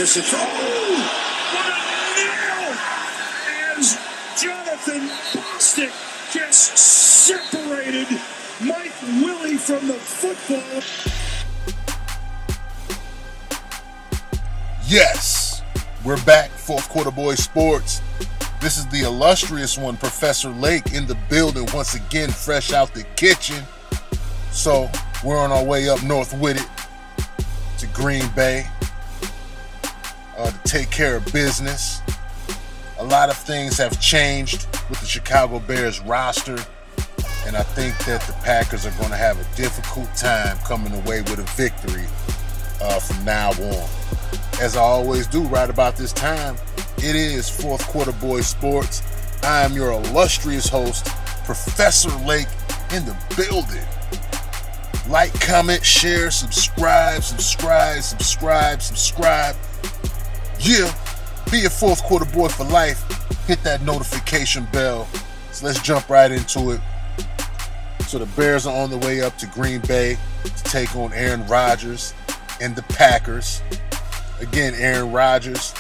position. Oh! What a nail! As Jonathan Bostic just separated Mike Willie from the football. Yes, we're back, Fourth Quarter Boyz Sports. This is the illustrious one, Professor Lake, in the building once again, fresh out the kitchen. So we're on our way up north with it to Green Bay to take care of business. A lot of things have changed with the Chicago Bears roster, and I think that the Packers are going to have a difficult time coming away with a victory from now on. As I always do right about this time, it is Fourth Quarter Boyz Sports. I am your illustrious host, Professor Lake, in the building. Like, comment, share, subscribe. Yeah, be a Fourth Quarter Boy for life. Hit that notification bell. So let's jump right into it. So the Bears are on the way up to Green Bay to take on Aaron Rodgers and the Packers. Again, Aaron Rodgers,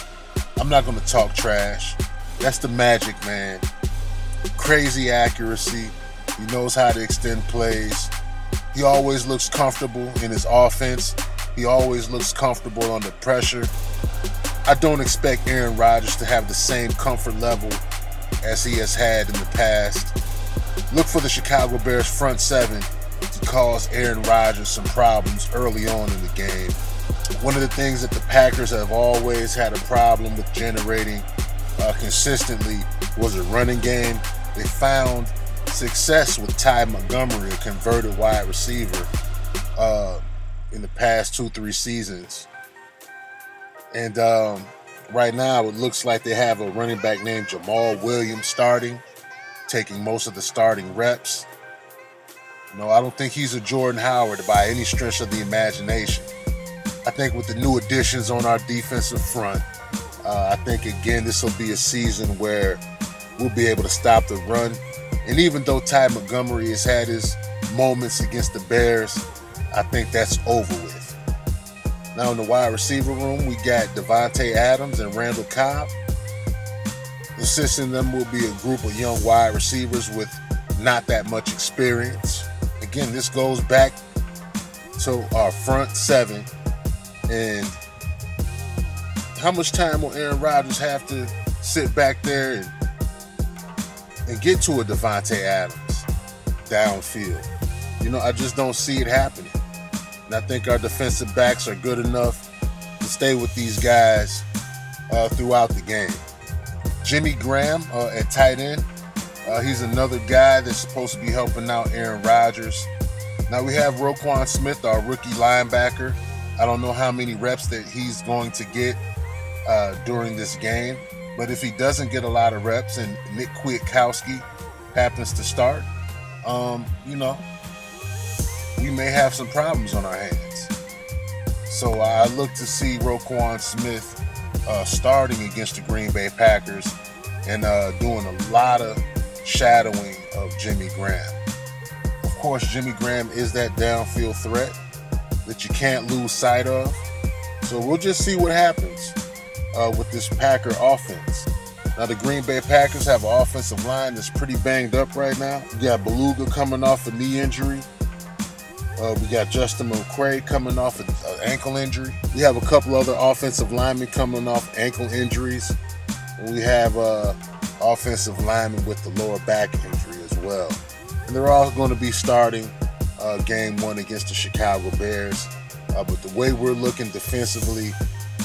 I'm not going to talk trash. That's the magic, man. Crazy accuracy. He knows how to extend plays. He always looks comfortable in his offense. He always looks comfortable under pressure. I don't expect Aaron Rodgers to have the same comfort level as he has had in the past. Look for the Chicago Bears front seven to cause Aaron Rodgers some problems early on in the game. One of the things that the Packers have always had a problem with generating consistently was a running game. They found success with Ty Montgomery, a converted wide receiver, in the past 2-3 seasons. And right now it looks like they have a running back named Ramon Williams starting, taking most of the starting reps. No, I don't think he's a Jordan Howard by any stretch of the imagination. I think with the new additions on our defensive front, I think, again, this will be a season where we'll be able to stop the run. And even though Ty Montgomery has had his moments against the Bears, I think that's over with. Now in the wide receiver room, we got Devontae Adams and Randall Cobb. Assisting them will be a group of young wide receivers with not that much experience. Again, this goes back to our front seven. And how much time will Aaron Rodgers have to sit back there and get to a Devontae Adams downfield? You know, I just don't see it happening. And I think our defensive backs are good enough to stay with these guys throughout the game. Jimmy Graham at tight end. He's another guy that's supposed to be helping out Aaron Rodgers. Now we have Quan Smith, our rookie linebacker. I don't know how many reps that he's going to get during this game. But if he doesn't get a lot of reps and Nick Kwiatkowski happens to start, you know, we may have some problems on our hands. So I look to see Quan Smith starting against the Green Bay Packers and doing a lot of shadowing of Jimmy Graham. Of course, Jimmy Graham is that downfield threat that you can't lose sight of. So we'll just see what happens with this Packer offense. Now the Green Bay Packers have an offensive line that's pretty banged up right now. We got Beluga coming off a knee injury. We got Justin McCray coming off an ankle injury. We have a couple other offensive linemen coming off ankle injuries. And we have offensive linemen with the lower back injury as well. And they're all going to be starting game one against the Chicago Bears. But the way we're looking defensively,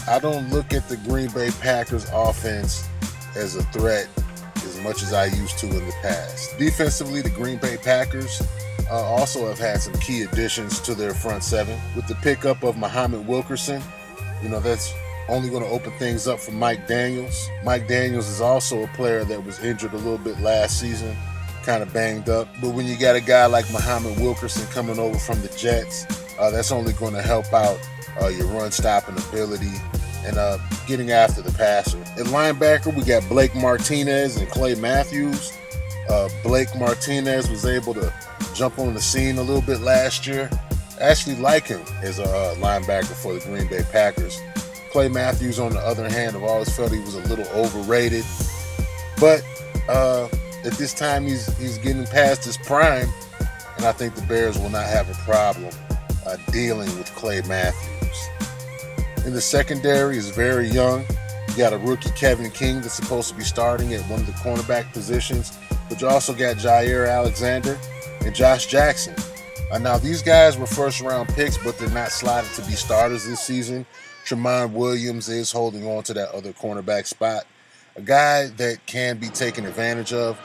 I don't look at the Green Bay Packers offense as a threat as much as I used to in the past. Defensively, the Green Bay Packers also have had some key additions to their front seven. With the pickup of Muhammad Wilkerson, you know, that's only going to open things up for Mike Daniels. Mike Daniels is also a player that was injured a little bit last season, kind of banged up. But when you got a guy like Muhammad Wilkerson coming over from the Jets, that's only going to help out your run-stopping ability and getting after the passer. At linebacker, we got Blake Martinez and Clay Matthews. Blake Martinez was able to jump on the scene a little bit last year. I actually like him as a linebacker for the Green Bay Packers. Clay Matthews, on the other hand, I've always felt he was a little overrated. But at this time, he's getting past his prime, and I think the Bears will not have a problem dealing with Clay Matthews. In the secondary is very young. You got a rookie, Kevin King, that's supposed to be starting at one of the cornerback positions. But you also got Jair Alexander and Josh Jackson. Now, these guys were first-round picks, but they're not slotted to be starters this season. Ramon Williams is holding on to that other cornerback spot. A guy that can be taken advantage of,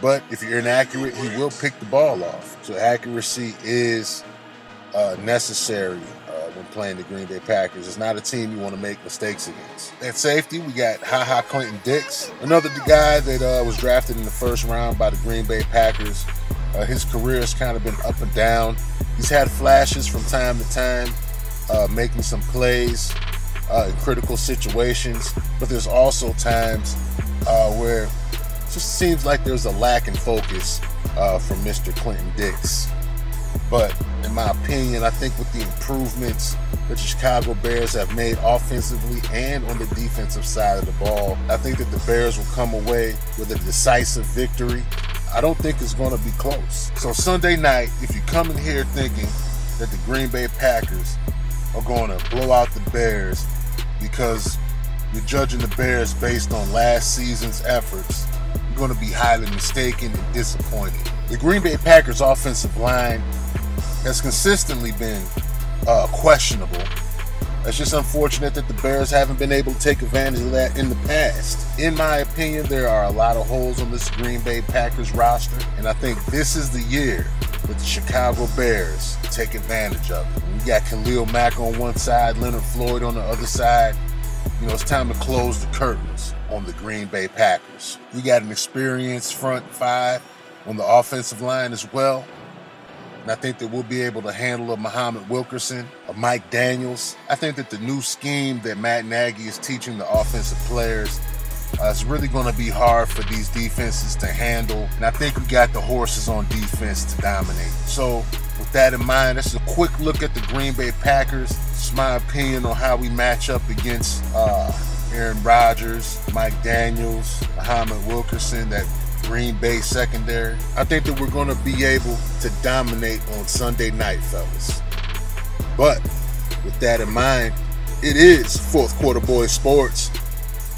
but if you're inaccurate, he will pick the ball off. So accuracy is necessary when playing the Green Bay Packers. It's not a team you want to make mistakes against. At safety, we got Clinton Dix, another guy that was drafted in the first round by the Green Bay Packers. His career has kind of been up and down. He's had flashes from time to time, making some plays in critical situations, but there's also times where it just seems like there's a lack in focus from Mr. Clinton Dix. But in my opinion, I think with the improvements that the Chicago Bears have made offensively and on the defensive side of the ball, I think that the Bears will come away with a decisive victory. I don't think it's going to be close. So Sunday night, if you come in here thinking that the Green Bay Packers are going to blow out the Bears because you're judging the Bears based on last season's efforts, you're going to be highly mistaken and disappointed. The Green Bay Packers offensive line has consistently been questionable. It's just unfortunate that the Bears haven't been able to take advantage of that in the past. In my opinion, there are a lot of holes on this Green Bay Packers roster, and I think this is the year that the Chicago Bears take advantage of it. We got Khalil Mack on one side, Leonard Floyd on the other side. You know, it's time to close the curtains on the Green Bay Packers. We got an experienced front five on the offensive line as well. And I think that we'll be able to handle a Muhammad Wilkerson, a Mike Daniels. I think that the new scheme that Matt Nagy is teaching the offensive players is really going to be hard for these defenses to handle. And I think we got the horses on defense to dominate. So with that in mind, that's a quick look at the Green Bay Packers. It's my opinion on how we match up against Aaron Rodgers, Mike Daniels, Muhammad Wilkerson, that Green Bay secondary. I think that we're going to be able to dominate on Sunday night, fellas. But with that in mind, it is Fourth Quarter Boy Sports.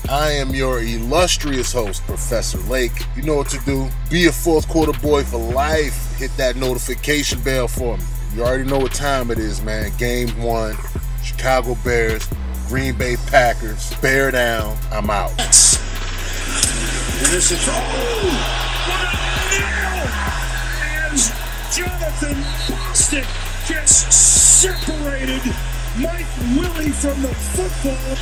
I am your illustrious host, Professor Lake. You know what to do. Be a Fourth Quarter Boy for life. Hit that notification bell for me. You already know what time it is, man. Game 1, Chicago Bears, Green Bay Packers. Bear down. I'm out. This is what a nail! As Jonathan Bostic just separated Mike Willie from the football.